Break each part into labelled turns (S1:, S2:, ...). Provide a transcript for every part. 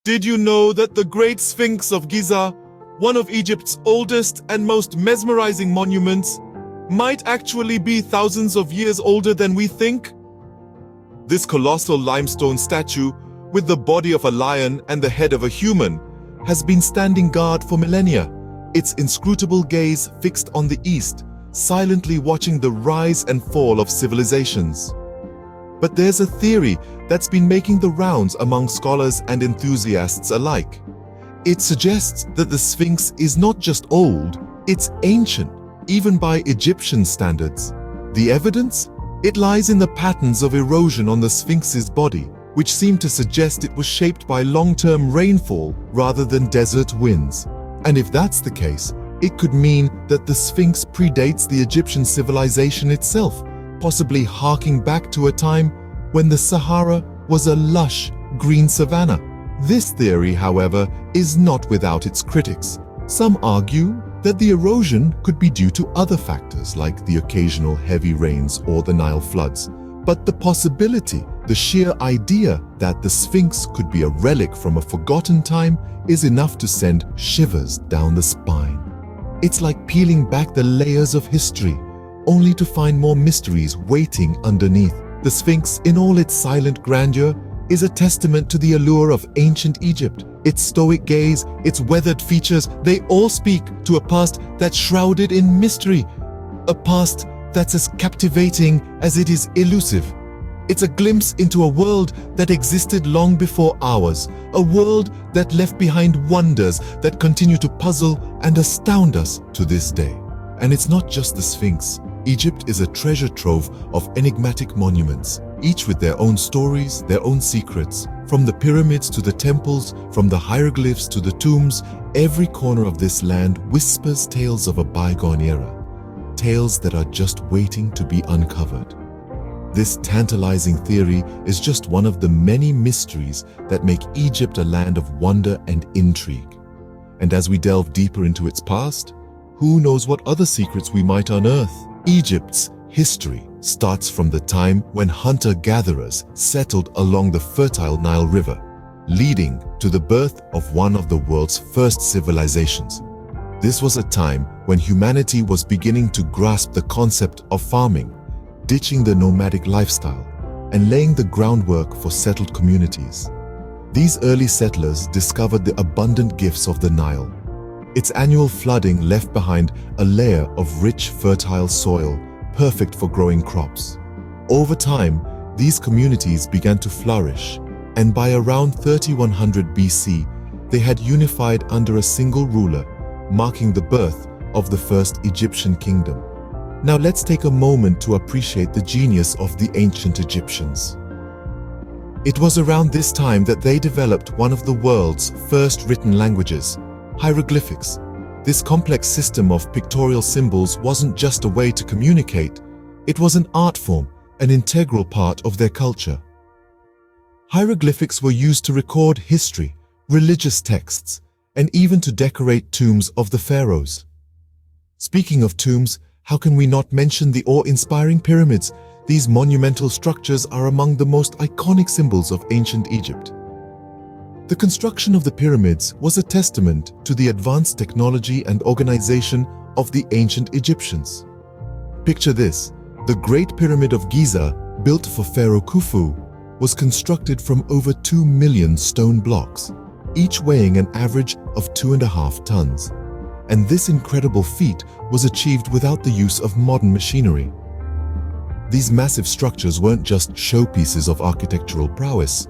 S1: Did you know that the Great Sphinx of Giza, one of Egypt's oldest and most mesmerizing monuments, might actually be thousands of years older than we think? This colossal limestone statue, with the body of a lion and the head of a human, has been standing guard for millennia, its inscrutable gaze fixed on the east, silently watching the rise and fall of civilizations. But there's a theory that's been making the rounds among scholars and enthusiasts alike. It suggests that the Sphinx is not just old, it's ancient, even by Egyptian standards. The evidence? It lies in the patterns of erosion on the Sphinx's body, which seem to suggest it was shaped by long-term rainfall rather than desert winds. And if that's the case, it could mean that the Sphinx predates the Egyptian civilization itself, possibly harking back to a time when the Sahara was a lush, green savanna. This theory, however, is not without its critics. Some argue that the erosion could be due to other factors like the occasional heavy rains or the Nile floods. But the possibility, the sheer idea that the Sphinx could be a relic from a forgotten time is enough to send shivers down the spine. It's like peeling back the layers of history, only to find more mysteries waiting underneath. The Sphinx, in all its silent grandeur, is a testament to the allure of ancient Egypt. Its stoic gaze, its weathered features, they all speak to a past that's shrouded in mystery. A past that's as captivating as it is elusive. It's a glimpse into a world that existed long before ours, a world that left behind wonders that continue to puzzle and astound us to this day. And it's not just the Sphinx. Egypt is a treasure trove of enigmatic monuments, each with their own stories, their own secrets. From the pyramids to the temples, from the hieroglyphs to the tombs, every corner of this land whispers tales of a bygone era, tales that are just waiting to be uncovered. This tantalizing theory is just one of the many mysteries that make Egypt a land of wonder and intrigue. And as we delve deeper into its past, who knows what other secrets we might unearth? Egypt's history starts from the time when hunter-gatherers settled along the fertile Nile River, leading to the birth of one of the world's first civilizations. This was a time when humanity was beginning to grasp the concept of farming, ditching the nomadic lifestyle, and laying the groundwork for settled communities. These early settlers discovered the abundant gifts of the Nile. Its annual flooding left behind a layer of rich, fertile soil, perfect for growing crops. Over time, these communities began to flourish, and by around 3100 BC, they had unified under a single ruler, marking the birth of the first Egyptian kingdom. Now let's take a moment to appreciate the genius of the ancient Egyptians. It was around this time that they developed one of the world's first written languages, hieroglyphics. This complex system of pictorial symbols wasn't just a way to communicate, it was an art form, an integral part of their culture. Hieroglyphics were used to record history, religious texts, and even to decorate tombs of the pharaohs. Speaking of tombs, how can we not mention the awe-inspiring pyramids? These monumental structures are among the most iconic symbols of ancient Egypt. The construction of the pyramids was a testament to the advanced technology and organization of the ancient Egyptians. Picture this: the Great Pyramid of Giza, built for Pharaoh Khufu, was constructed from over 2 million stone blocks, each weighing an average of 2.5 tons. And this incredible feat was achieved without the use of modern machinery. These massive structures weren't just showpieces of architectural prowess.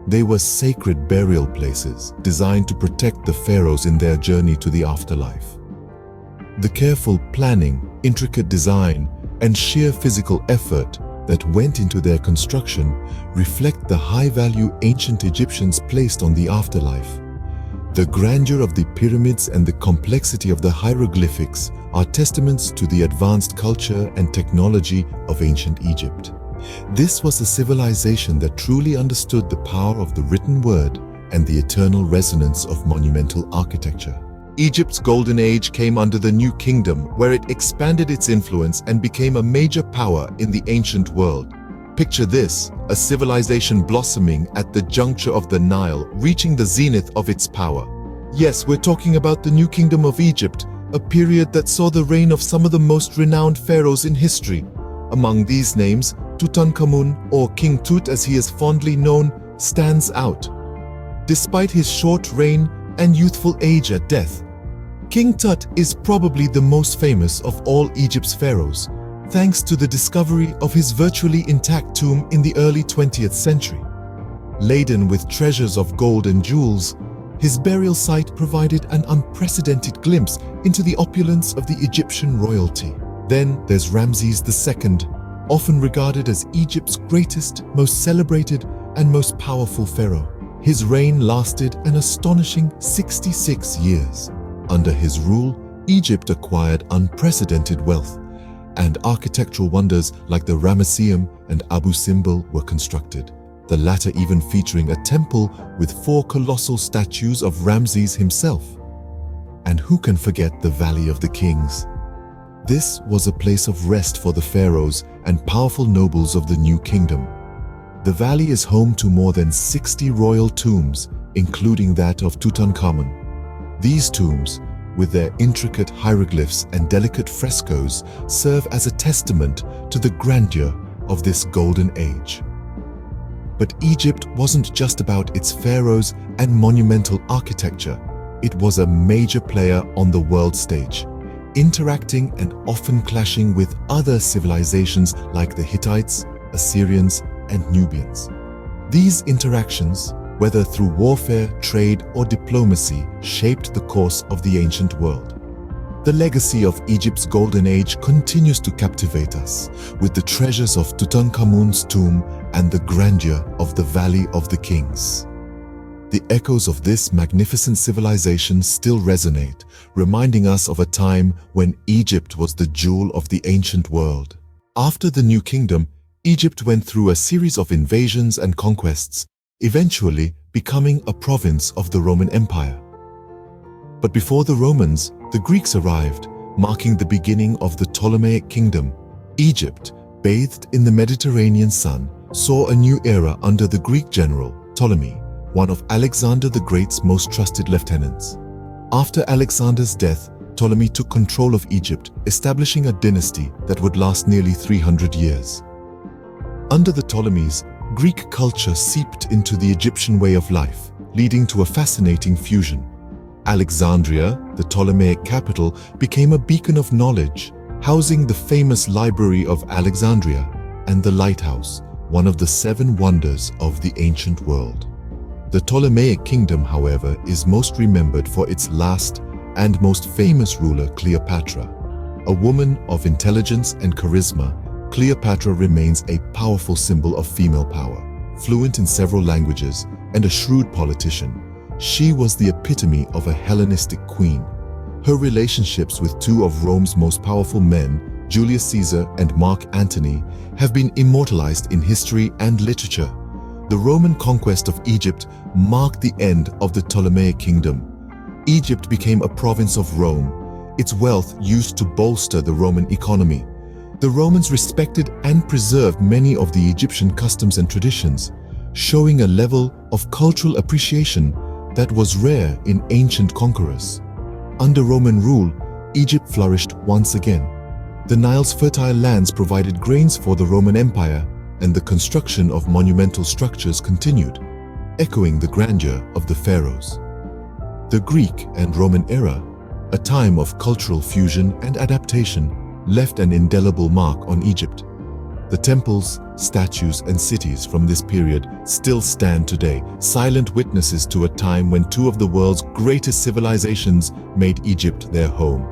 S1: They were sacred burial places designed to protect the pharaohs in their journey to the afterlife. The careful planning, intricate design, and sheer physical effort that went into their construction reflect the high value ancient Egyptians placed on the afterlife. The grandeur of the pyramids and the complexity of the hieroglyphics are testaments to the advanced culture and technology of ancient Egypt. This was a civilization that truly understood the power of the written word and the eternal resonance of monumental architecture. Egypt's golden age came under the New Kingdom, where it expanded its influence and became a major power in the ancient world. Picture this, a civilization blossoming at the juncture of the Nile, reaching the zenith of its power. Yes, we're talking about the New Kingdom of Egypt, a period that saw the reign of some of the most renowned pharaohs in history. Among these names, Tutankhamun, or King Tut as he is fondly known, stands out. Despite his short reign and youthful age at death, King Tut is probably the most famous of all Egypt's pharaohs, thanks to the discovery of his virtually intact tomb in the early 20th century. Laden with treasures of gold and jewels, his burial site provided an unprecedented glimpse into the opulence of the Egyptian royalty. Then there's Ramses II, often regarded as Egypt's greatest, most celebrated, and most powerful pharaoh. His reign lasted an astonishing 66 years. Under his rule, Egypt acquired unprecedented wealth, and architectural wonders like the Ramesseum and Abu Simbel were constructed, the latter even featuring a temple with 4 colossal statues of Ramses himself. And who can forget the Valley of the Kings? This was a place of rest for the pharaohs and powerful nobles of the New Kingdom. The valley is home to more than 60 royal tombs, including that of Tutankhamun. These tombs, with their intricate hieroglyphs and delicate frescoes, serve as a testament to the grandeur of this golden age. But Egypt wasn't just about its pharaohs and monumental architecture. It was a major player on the world stage, interacting and often clashing with other civilizations like the Hittites, Assyrians, and Nubians. These interactions, whether through warfare, trade, or diplomacy, shaped the course of the ancient world. The legacy of Egypt's golden age continues to captivate us, with the treasures of Tutankhamun's tomb and the grandeur of the Valley of the Kings. The echoes of this magnificent civilization still resonate, reminding us of a time when Egypt was the jewel of the ancient world. After the New Kingdom, Egypt went through a series of invasions and conquests, eventually becoming a province of the Roman Empire. But before the Romans, the Greeks arrived, marking the beginning of the Ptolemaic kingdom. Egypt, bathed in the Mediterranean sun, saw a new era under the Greek general Ptolemy, one of Alexander the Great's most trusted lieutenants. After Alexander's death, Ptolemy took control of Egypt, establishing a dynasty that would last nearly 300 years. Under the Ptolemies, Greek culture seeped into the Egyptian way of life, leading to a fascinating fusion. Alexandria, the Ptolemaic capital, became a beacon of knowledge, housing the famous Library of Alexandria and the Lighthouse, one of the 7 wonders of the ancient world. The Ptolemaic kingdom, however, is most remembered for its last and most famous ruler, Cleopatra. A woman of intelligence and charisma, Cleopatra remains a powerful symbol of female power. Fluent in several languages and a shrewd politician, she was the epitome of a Hellenistic queen. Her relationships with 2 of Rome's most powerful men, Julius Caesar and Mark Antony, have been immortalized in history and literature. The Roman conquest of Egypt marked the end of the Ptolemaic kingdom. Egypt became a province of Rome, its wealth used to bolster the Roman economy. The Romans respected and preserved many of the Egyptian customs and traditions, showing a level of cultural appreciation that was rare in ancient conquerors. Under Roman rule, Egypt flourished once again. The Nile's fertile lands provided grains for the Roman Empire, and the construction of monumental structures continued, echoing the grandeur of the pharaohs. The Greek and Roman era, a time of cultural fusion and adaptation, left an indelible mark on Egypt. The temples, statues, and cities from this period still stand today, silent witnesses to a time when 2 of the world's greatest civilizations made Egypt their home.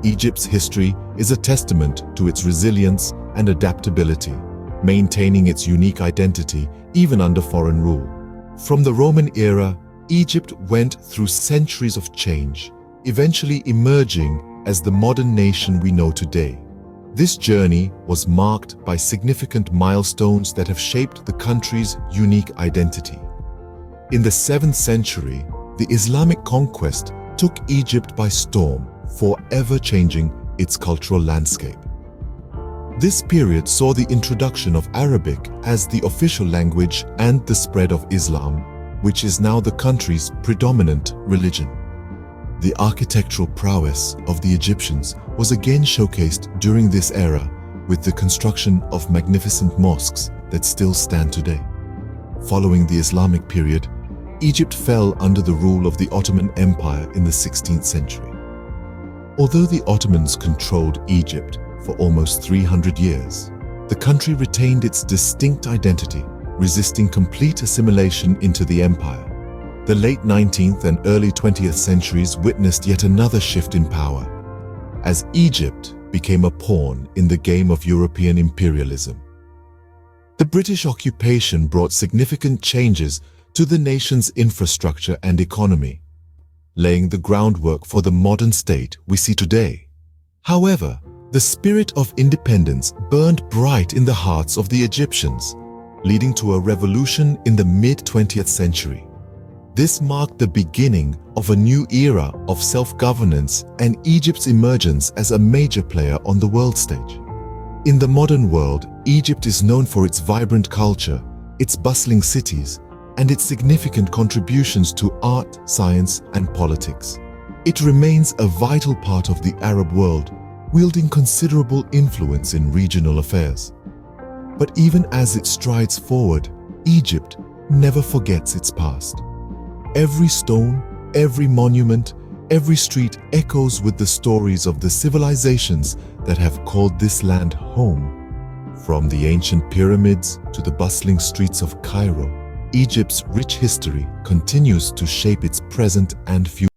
S1: Egypt's history is a testament to its resilience and adaptability, maintaining its unique identity even under foreign rule. From the Roman era, Egypt went through centuries of change, eventually emerging as the modern nation we know today. This journey was marked by significant milestones that have shaped the country's unique identity. In the 7th century, the Islamic conquest took Egypt by storm, forever changing its cultural landscape. This period saw the introduction of Arabic as the official language and the spread of Islam, which is now the country's predominant religion. The architectural prowess of the Egyptians was again showcased during this era with the construction of magnificent mosques that still stand today. Following the Islamic period, Egypt fell under the rule of the Ottoman Empire in the 16th century. Although the Ottomans controlled Egypt for almost 300 years, the country retained its distinct identity, resisting complete assimilation into the empire. The late 19th and early 20th centuries witnessed yet another shift in power, as Egypt became a pawn in the game of European imperialism. The British occupation brought significant changes to the nation's infrastructure and economy, laying the groundwork for the modern state we see today. However, the spirit of independence burned bright in the hearts of the Egyptians, leading to a revolution in the mid-20th century. This marked the beginning of a new era of self-governance and Egypt's emergence as a major player on the world stage. In the modern world, Egypt is known for its vibrant culture, its bustling cities, and its significant contributions to art, science, and politics. It remains a vital part of the Arab world, wielding considerable influence in regional affairs. But even as it strides forward, Egypt never forgets its past. Every stone, every monument, every street echoes with the stories of the civilizations that have called this land home. From the ancient pyramids to the bustling streets of Cairo, Egypt's rich history continues to shape its present and future.